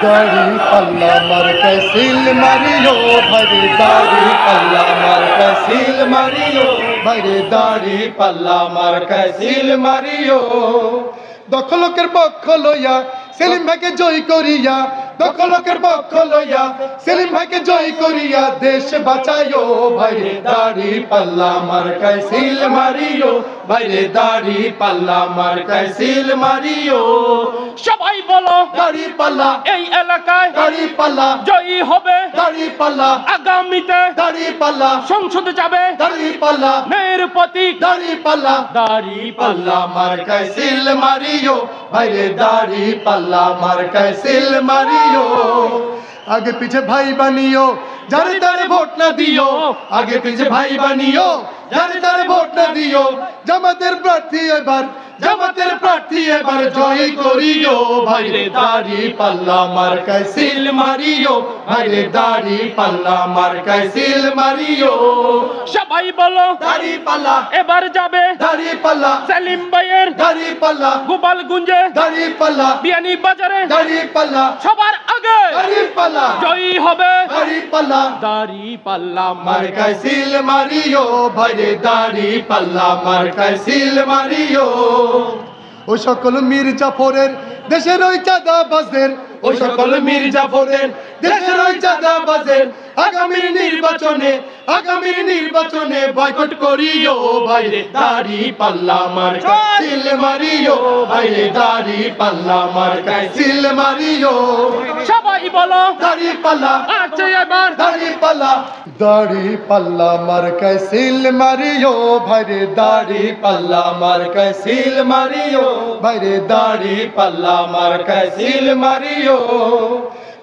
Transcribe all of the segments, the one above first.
দাড়ি পাল্লা মার্কায় সিল মারিও ভাইরে দাড়ি পাল্লা মার্কায় সিল মারিও ভাইরে দাড়ি পাল্লা মার্কায় সিল মারিও দখলকের পক্ষ লইয়া সেলিম ভাইকে জয় করিয়া দখলকের পক্ষ লইয়া সেলিম ভাইকে জয় করিয়া দেশ বাঁচাইও ভাইরে দাড়ি পাল্লা মার্কায় সিল মারিও ভাইরে দাড়ি পাল্লা মার্কায় সিল মারিও সবাই বলো দাড়ি পাল্লা এই এলাকায় দাড়ি পাল্লা জয়ী হবে দাড়ি পাল্লা আগামীতে দাড়ি পাল্লা সংসদে যাবে দাড়ি পাল্লা ন্যায়ের প্রতীক দাড়ি পাল্লা দাড়ি পাল্লা মার্কায় সিল মারিও ভাইরে দাড়ি পাল্লা মার্কায় সিল মারিও আগে পিছে ভাই বানিও যারে তারে ভোট না দিও আগে পিছে ভাই বানিও যারে তারে ভোট না দিও জামাতের প্রার্থী এবার জয় করিও ভাইরে দাড়ি পাল্লা মার্কায় সিল মারিও ভাইরে দাড়ি পাল্লা মার্কায় সিল মারিও সবাই বলো দাড়ি পাল্লা এবার যাবে দাড়ি পাল্লা সেলিম ভাইয়ের দাড়ি পাল্লা গোপালগঞ্জে দাড়ি পাল্লা বিয়ানী বাজারে দাড়ি পাল্লা সবার আগে দাড়ি পাল্লা জয়ী হবে দাড়ি পাল্লা দাড়ি পাল্লা মার্কায় সিল মারিও ভাইরে দাড়ি পাল্লা মার্কায় সিল মারিও ও সকল মীর জাফরের দেশের ওই চাঁদাবাজদের ও সকল মীর জাফরের দেশের ওই চাঁদাবাজদের আগামীর নির্বাচনে বয়কট করিও ভাইরে দাড়ি পাল্লা মার্কায় সিল মারিও ভাইরে দাড়ি পাল্লা মার্কায় সিল মারিও সবাই বলো দাড়ি পাল্লা আছে এবার দাড়ি পাল্লা মার্কায় সিল মারিও ভাইরে দাড়ি পাল্লা মার্কায় সিল মারিও ভাইরে দাড়ি পাল্লা মার্কায় সিল মারিও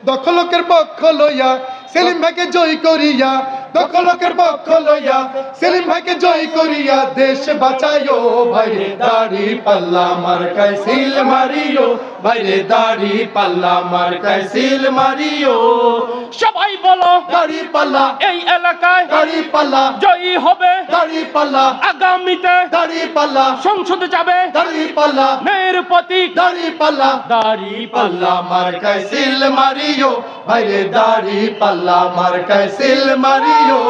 দখলকের পক্ষ লইয়া সেলিম ভাইকে জয় করিয়া দখলকের পক্ষ লইয়া সেলিম ভাইকে জয় করিয়া দেশ বাঁচাইও ভাইরে দাড়ি পাল্লা মার্কায় সিল মারিও ভাইরে দাড়ি পাল্লা মার্কায় সিল মারিও সবাই বলো দাড়ি পাল্লা এই এলাকায় দাড়ি পাল্লা জয়ী হবে দাড়ি পাল্লা আগামীতে দাড়ি পাল্লা সংসদে যাবে দাড়ি পাল্লা ন্যায়ের প্রতীক দাড়ি পাল্লা দাড়ি পাল্লা মার্কায় সিল মারিও ভাইরে দাড়ি পাল্লা মার্কায় সিল মারিও